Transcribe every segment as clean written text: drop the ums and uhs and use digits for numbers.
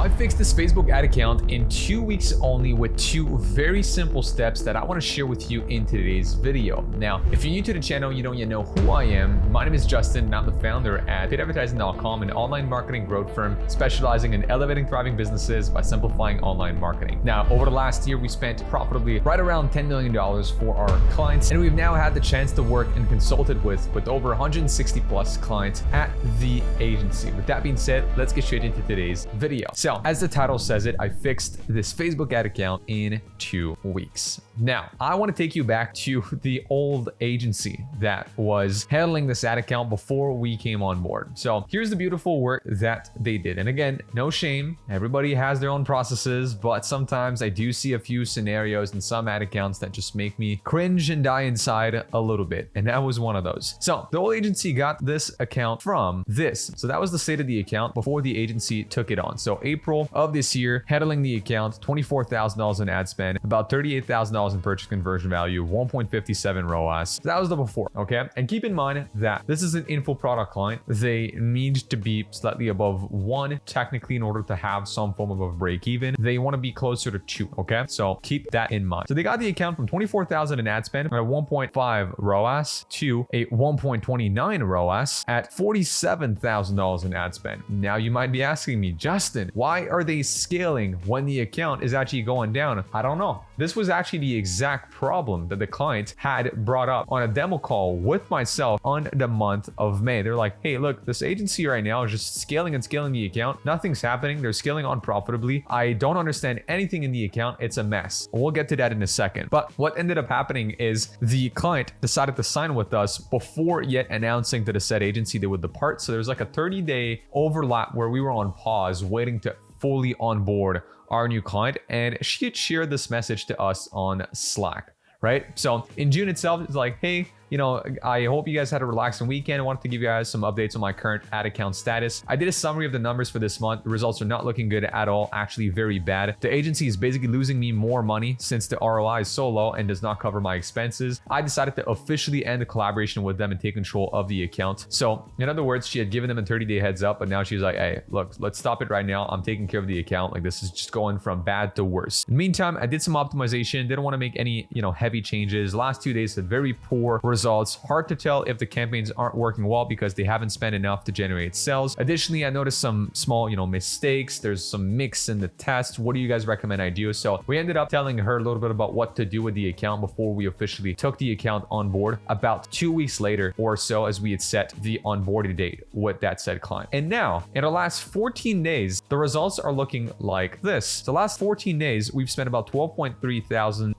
I fixed this Facebook ad account in 2 weeks only with 2 very simple steps that I want to share with you in today's video. Now, if you're new to the channel, you don't yet know who I am. My name is Justin and I'm the founder at paidadvertising.com, an online marketing growth firm specializing in elevating thriving businesses by simplifying online marketing. Now, over the last year, we spent profitably right around $10 million for our clients, and we've now had the chance to work and consulted with over 160 plus clients at the agency. With that being said, let's get straight into today's video. So as the title says it, I fixed this Facebook ad account in 2 weeks. Now, I want to take you back to the old agency that was handling this ad account before we came on board. So here's the beautiful work that they did. And again, no shame. Everybody has their own processes, but sometimes I do see a few scenarios in some ad accounts that just make me cringe and die inside a little bit. And that was one of those. So the old agency got this account from this. So that was the state of the account before the agency took it on. So April of this year, handling the account, $24,000 in ad spend, about $38,000 in purchase conversion value, 1.57 ROAS. That was the before, okay? And keep in mind that this is an info product client. They need to be slightly above 1 technically in order to have some form of a break even. They want to be closer to 2, okay? So keep that in mind. So they got the account from 24,000 in ad spend at 1.5 ROAS to a 1.29 ROAS at $47,000 in ad spend. Now you might be asking me, Justin, why are they scaling when the account is actually going down? I don't know. This was actually the exact problem that the client had brought up on a demo call with myself on the month of May. They're like, hey, look, this agency right now is just scaling and scaling the account. Nothing's happening. They're scaling unprofitably. I don't understand anything in the account. It's a mess. We'll get to that in a second. But what ended up happening is the client decided to sign with us before yet announcing to the said agency they would depart. So there's like a 30-day overlap where we were on pause waiting to fully onboard our new client, and she had shared this message to us on Slack, right? So in June itself, it's like, hey, you know, I hope you guys had a relaxing weekend. I wanted to give you guys some updates on my current ad account status. I did a summary of the numbers for this month. The results are not looking good at all, actually very bad. The agency is basically losing me more money since the ROI is so low and does not cover my expenses. I decided to officially end the collaboration with them and take control of the account. So in other words, she had given them a 30-day heads up, but now she's like, hey, look, let's stop it right now. I'm taking care of the account. Like, this is just going from bad to worse. In the meantime, I did some optimization. Didn't want to make any, heavy changes. Last 2 days had very poor results. Hard to tell if the campaigns aren't working well because they haven't spent enough to generate sales. Additionally, I noticed some small, mistakes. There's some mix in the test. What do you guys recommend I do? So we ended up telling her a little bit about what to do with the account before we officially took the account on board about 2 weeks later or so, as we had set the onboarding date with that said client. And now in the last 14 days, the results are looking like this. The last 14 days, we've spent about $12.3 thousand,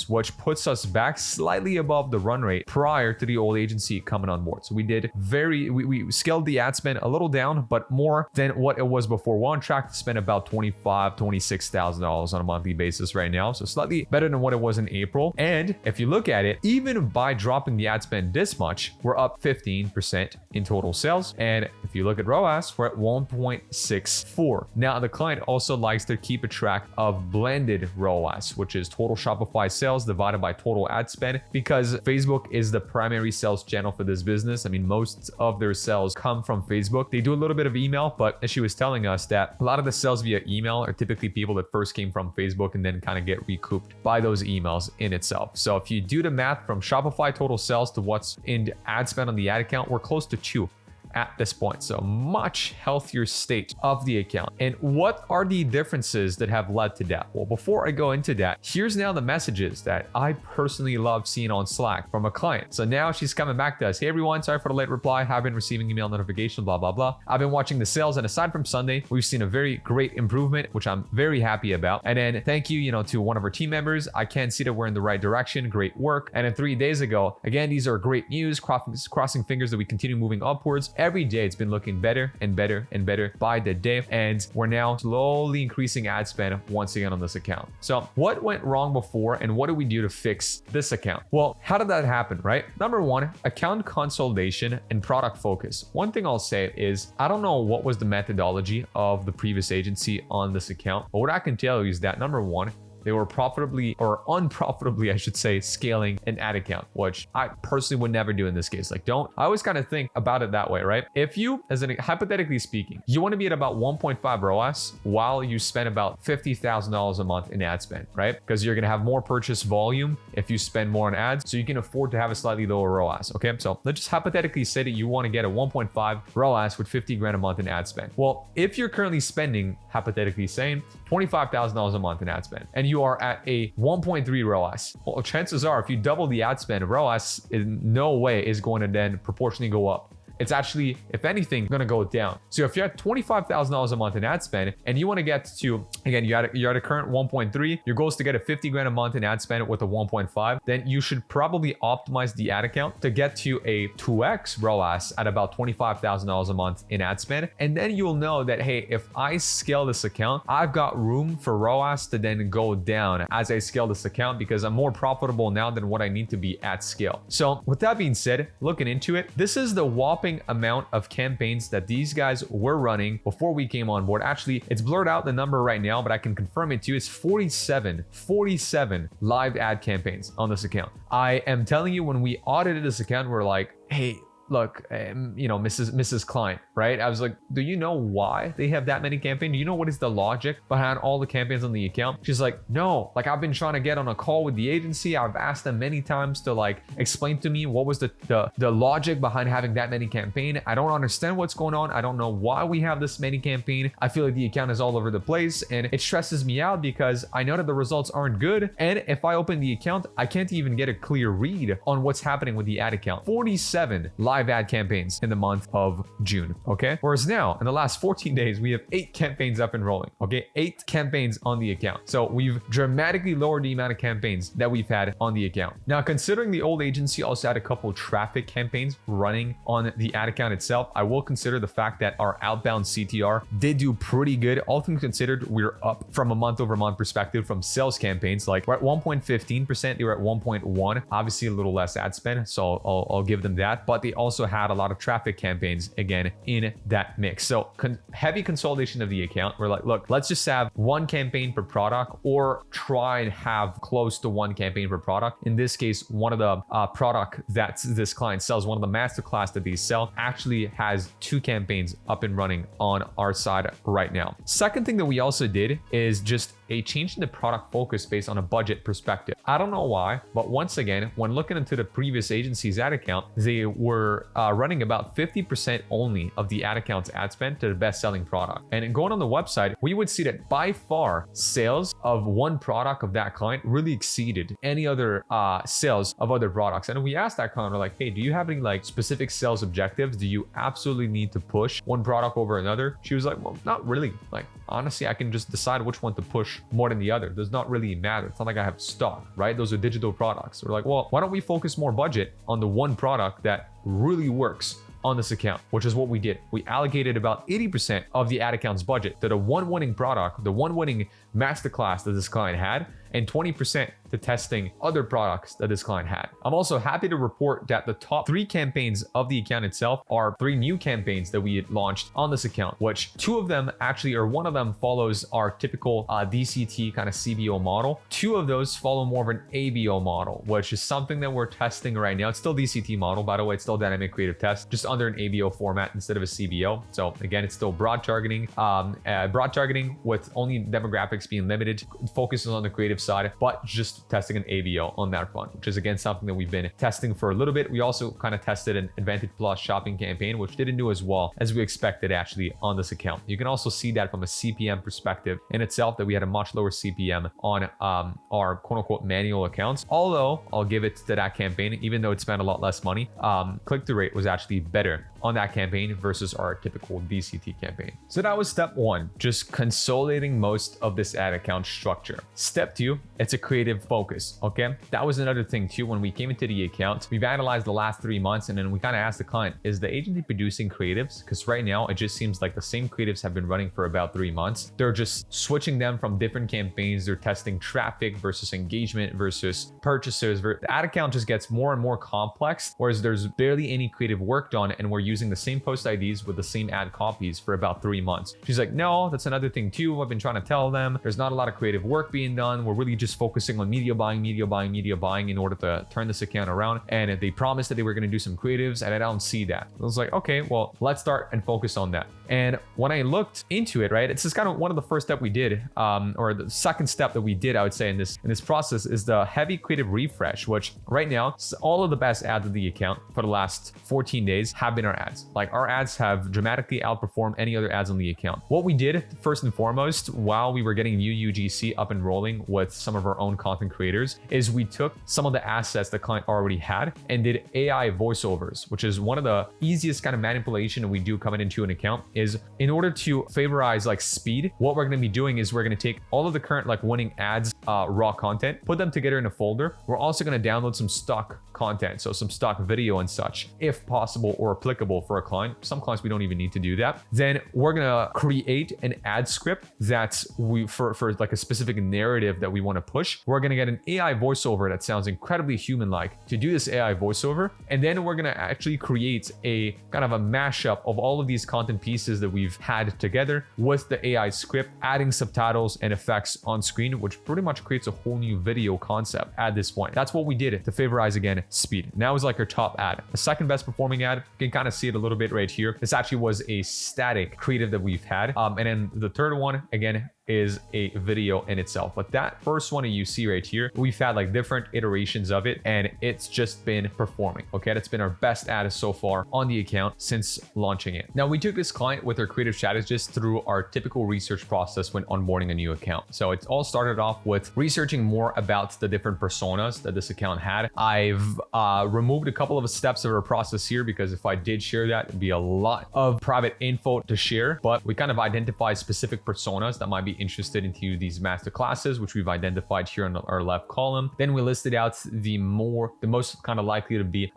which puts us back slightly above the run rate prior to the old agency coming on board. So we did we scaled the ad spend a little down, but more than what it was before. We're on track to spend about $26,000 on a monthly basis right now. So slightly better than what it was in April. And if you look at it, even by dropping the ad spend this much, we're up 15% in total sales. And if you look at ROAS, we're at 1.64. Now, the client also likes to keep a track of blended ROAS, which is total Shopify sales divided by total ad spend, because Facebook is the primary sales channel for this business. I mean, most of their sales come from Facebook. They do a little bit of email, but as she was telling us that a lot of the sales via email are typically people that first came from Facebook and then kind of get recouped by those emails in itself. So if you do the math from Shopify total sales to what's in ad spend on the ad account, we're close to 2 at this point. So much healthier state of the account. And what are the differences that have led to that? Well, before I go into that, here's now the messages that I personally love seeing on Slack from a client. So now she's coming back to us. Hey everyone, sorry for the late reply. Have been receiving email notifications, blah, blah, blah. I've been watching the sales, and aside from Sunday, we've seen a very great improvement, which I'm very happy about. And then thank you, to one of our team members. I can see that we're in the right direction. Great work. And then 3 days ago, again, these are great news, crossing fingers that we continue moving upwards. Every day it's been looking better and better and better by the day, and we're now slowly increasing ad spend once again on this account. So what went wrong before, and what do we do to fix this account? Well, how did that happen, right? Number one, account consolidation and product focus. One thing I'll say is, I don't know what was the methodology of the previous agency on this account, but what I can tell you is that number one, they were profitably or unprofitably, I should say, scaling an ad account, which I personally would never do in this case. Like, I always kind of think about it that way, right? If you, hypothetically speaking, you want to be at about 1.5 ROAS while you spend about $50,000 a month in ad spend, right? Because you're going to have more purchase volume if you spend more on ads, so you can afford to have a slightly lower ROAS. Okay, so let's just hypothetically say that you want to get a 1.5 ROAS with 50 grand a month in ad spend. Well, if you're currently spending, hypothetically saying, $25,000 a month in ad spend, and you are at a 1.3 ROAS, well, chances are if you double the ad spend, ROAS in no way is going to then proportionally go up. It's actually, if anything, going to go down. So if you're at $25,000 a month in ad spend and you want to get to, again, you're at a current 1.3, your goal is to get a 50 grand a month in ad spend with a 1.5, then you should probably optimize the ad account to get to a 2x ROAS at about $25,000 a month in ad spend. And then you'll know that, hey, if I scale this account, I've got room for ROAS to then go down as I scale this account because I'm more profitable now than what I need to be at scale. So with that being said, looking into it, this is the whopping amount of campaigns that these guys were running before we came on board. Actually, it's blurred out the number right now, but I can confirm it to you. It's 47 live ad campaigns on this account. I am telling you, when we audited this account, we're like, hey, look, Mrs. Klein, right? I was like, do you know why they have that many campaigns? Do you know what is the logic behind all the campaigns on the account? She's like, no, like I've been trying to get on a call with the agency. I've asked them many times to like explain to me what was the logic behind having that many campaign. I don't understand what's going on. I don't know why we have this many campaign. I feel like the account is all over the place and it stresses me out because I know that the results aren't good. And if I open the account, I can't even get a clear read on what's happening with the ad account. 47 live ad campaigns in the month of June, okay? Whereas now, in the last 14 days, we have 8 campaigns up and rolling, okay? 8 campaigns on the account. So we've dramatically lowered the amount of campaigns that we've had on the account. Now, considering the old agency also had a couple of traffic campaigns running on the ad account itself, I will consider the fact that our outbound CTR did do pretty good. All things considered, we're up from a month-over-month perspective from sales campaigns. Like we're at 1.15%, they were at 1.1, obviously a little less ad spend, so I'll give them that, but they also had a lot of traffic campaigns again in that mix. So heavy consolidation of the account. We're like, look, let's just have one campaign per product or try and have close to one campaign per product. In this case, one of the product that this client sells, one of the masterclass that they sell, actually has 2 campaigns up and running on our side right now. Second thing that we also did is just a change in the product focus based on a budget perspective. I don't know why, but once again, when looking into the previous agency's ad account, they were running about 50% only of the ad account's ad spend to the best-selling product. And going on the website, we would see that by far sales of one product of that client really exceeded any other sales of other products. And we asked that client, we're like, hey, do you have any like specific sales objectives? Do you absolutely need to push one product over another? She was like, well, not really. Like, honestly, I can just decide which one to push more than the other. Does not really matter. It's not like I have stock, right? Those are digital products. We're like, well, why don't we focus more budget on the one product that really works on this account, which is what we did. We allocated about 80% of the ad account's budget to the one winning product, the one winning masterclass that this client had, and 20% to testing other products that this client had. I'm also happy to report that the top 3 campaigns of the account itself are 3 new campaigns that we had launched on this account, which 2 of them actually, or one of them follows our typical DCT kind of CBO model. 2 of those follow more of an ABO model, which is something that we're testing right now. It's still DCT model, by the way. It's still dynamic creative test, just under an ABO format instead of a CBO. So again, it's still broad targeting with only demographics being limited, focuses on the creative side, but just testing an ABO on that front, which is again something that we've been testing for a little bit. We also kind of tested an Advantage Plus shopping campaign, which didn't do as well as we expected actually on this account. You can also see that from a CPM perspective in itself, that we had a much lower CPM on our quote unquote manual accounts. Although I'll give it to that campaign, even though it spent a lot less money, click-through rate was actually better on that campaign versus our typical DCT campaign. So that was step 1, just consolidating most of this ad account structure. Step 2, it's a creative focus, okay? That was another thing too. When we came into the account, we've analyzed the last 3 months, and then we kind of asked the client, is the agency producing creatives? Because right now it just seems like the same creatives have been running for about 3 months. They're just switching them from different campaigns. They're testing traffic versus engagement versus purchasers. The ad account just gets more and more complex, whereas there's barely any creative work done, and we're using the same post IDs with the same ad copies for about 3 months. She's like, no, that's another thing too. I've been trying to tell them there's not a lot of creative work being done. We're were really just focusing on media buying, media buying, media buying in order to turn this account around. And they promised that they were going to do some creatives, and I don't see that. I was like, okay, well, let's start and focus on that. And when I looked into it, right, it's just kind of one of the first step we did, or the second step that we did, I would say, in this process is the heavy creative refresh, which right now, all of the best ads of the account for the last 14 days have been our ads. Like, our ads have dramatically outperformed any other ads on the account. What we did first and foremost, while we were getting new UGC up and rolling with some of our own content creators, is we took some of the assets the client already had and did AI voiceovers, which is one of the easiest kind of manipulation that we do coming into an account. Is in order to favorize like speed, what we're going to be doing is we're going to take all of the current like winning ads, raw content, put them together in a folder. We're also going to download some stock content, so some stock video and such, if possible or applicable for a client. Some clients we don't even need to do that. Then we're going to create an ad script that we for like a specific narrative that we want to push. We're going to get an AI voiceover that sounds incredibly human-like to do this AI voiceover, and then we're going to actually create a kind of a mashup of all of these content pieces that we've had together with the AI script, adding subtitles and effects on screen, which pretty much creates a whole new video concept at this point. That's what we did to favorize, again, speed. And that was like our top ad. The second best performing ad, you can kind of see it a little bit right here. This actually was a static creative that we've had. And then the third one, again, is a video in itself. But that first one that you see right here, we've had like different iterations of it, and it's just been performing. Okay, that's been our best ad so far on the account since launching it. Now, we took this client with our creative strategist through our typical research process when onboarding a new account. So it all started off with researching more about the different personas that this account had. I've removed a couple of steps of our process here, because if I did share that, it'd be a lot of private info to share. But we kind of identified specific personas that might be interested into these master classes, which we've identified here on our left column. Then we listed out the most kind of likely to be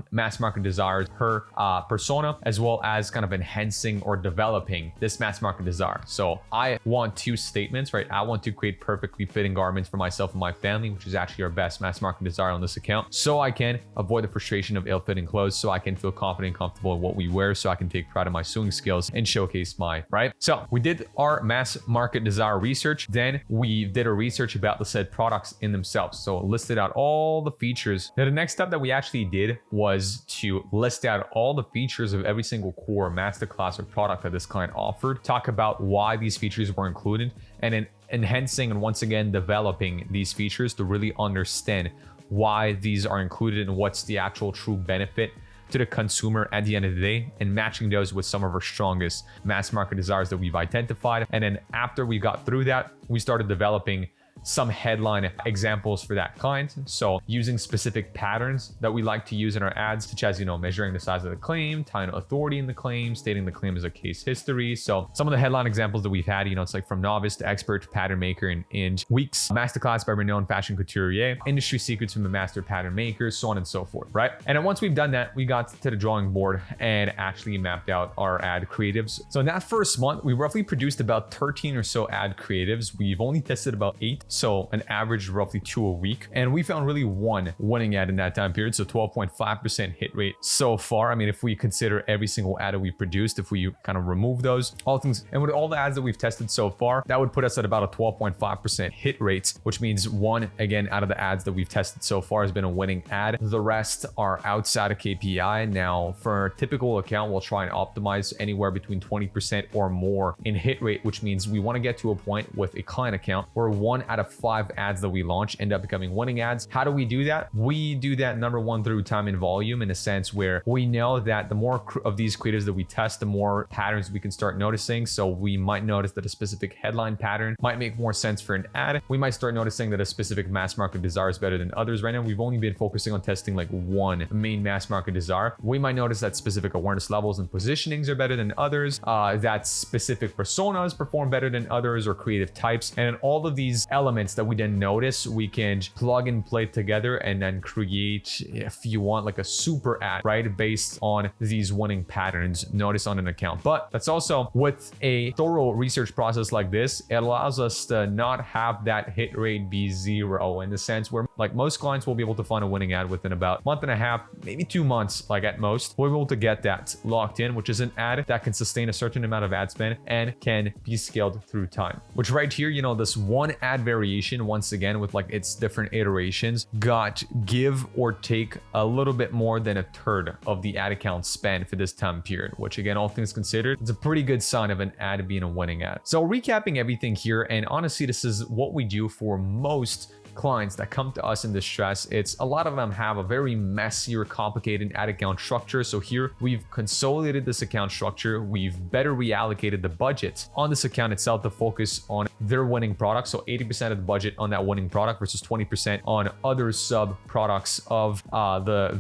mass market desires per persona, as well as kind of enhancing or developing this mass market desire. So I want two statements, right? I want to create perfectly fitting garments for myself and my family, which is actually our best mass market desire on this account, so I can avoid the frustration of ill-fitting clothes, so I can feel confident and comfortable in what we wear, so I can take pride in my sewing skills and showcase my, right? So we did our mass market desire research. Then we did a research about the said products in themselves. So listed out all the features. Now, the next step that we actually did was to list out all the features of every single core masterclass or product that this client offered, talk about why these features were included, and then enhancing and once again developing these features to really understand why these are included and what's the actual true benefit to the consumer at the end of the day, and matching those with some of our strongest mass market desires that we've identified. And then after we got through that, we started developing some headline examples for that client. So using specific patterns that we like to use in our ads, such as, measuring the size of the claim, tying authority in the claim, stating the claim as a case history. So some of the headline examples that we've had, it's like from novice to expert pattern maker in weeks, masterclass by renowned fashion couturier, industry secrets from a master pattern maker, so on and so forth, right? And then once we've done that, we got to the drawing board and actually mapped out our ad creatives. So in that first month, we roughly produced about 13 or so ad creatives. We've only tested about 8. So an average of roughly 2 a week. And we found really one winning ad in that time period. So 12.5% hit rate so far. I mean, if we consider every single ad that we produced, if we kind of remove those, all things, and with all the ads that we've tested so far, that would put us at about a 12.5% hit rate, which means one, again, out of the ads that we've tested so far has been a winning ad. The rest are outside of KPI. Now, for a typical account, we'll try and optimize anywhere between 20% or more in hit rate, which means we want to get to a point with a client account where 1 out of 5 ads that we launch end up becoming winning ads. How do we do that? We do that, number one, through time and volume, in a sense where we know that the more of these creatives that we test, the more patterns we can start noticing. So we might notice that a specific headline pattern might make more sense for an ad. We might start noticing that a specific mass market desire is better than others. Right now, we've only been focusing on testing like one main mass market desire. We might notice that specific awareness levels and positionings are better than others, that specific personas perform better than others, or creative types. And all of these elements that we then notice, we can plug and play together and then create, if you want, like a super ad, right, based on these winning patterns noticed on an account. But that's also, with a thorough research process like this, it allows us to not have that hit rate be 0, in the sense where Like most clients will be able to find a winning ad within about a month and a half, maybe 2 months, like at most. We're able to get that locked in, which is an ad that can sustain a certain amount of ad spend and can be scaled through time. Which right here, you know, this one ad variation, once again, with like its different iterations, got give or take a little bit more than a third of the ad account spend for this time period, which again, all things considered, it's a pretty good sign of an ad being a winning ad. So recapping everything here, and honestly, this is what we do for most clients that come to us in distress. It's a lot of them have a very messy or complicated ad account structure. So here we've consolidated this account structure. We've better reallocated the budget on this account itself to focus on their winning product. So 80% of the budget on that winning product versus 20% on other sub products of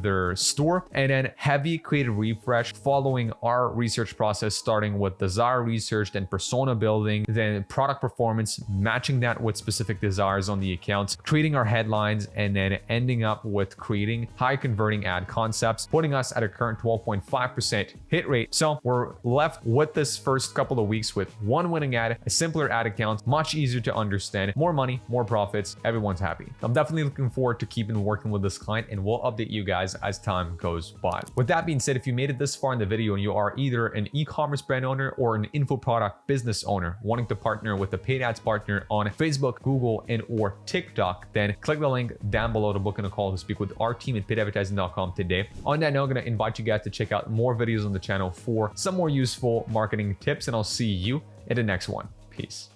their store. And then heavy creative refresh following our research process, starting with desire research, then persona building, then product performance, matching that with specific desires on the account, creating our headlines, and then ending up with creating high converting ad concepts, putting us at a current 12.5% hit rate. So we're left with this first couple of weeks with one winning ad, a simpler ad account, much easier to understand, more money, more profits, everyone's happy. I'm definitely looking forward to keeping working with this client, and we'll update you guys as time goes by. With that being said, if you made it this far in the video and you are either an e-commerce brand owner or an info product business owner wanting to partner with a paid ads partner on Facebook, Google, and or TikTok, then click the link down below to book in a call to speak with our team at paidadvertising.com today. On that note, I'm going to invite you guys to check out more videos on the channel for some more useful marketing tips, and I'll see you in the next one. Peace.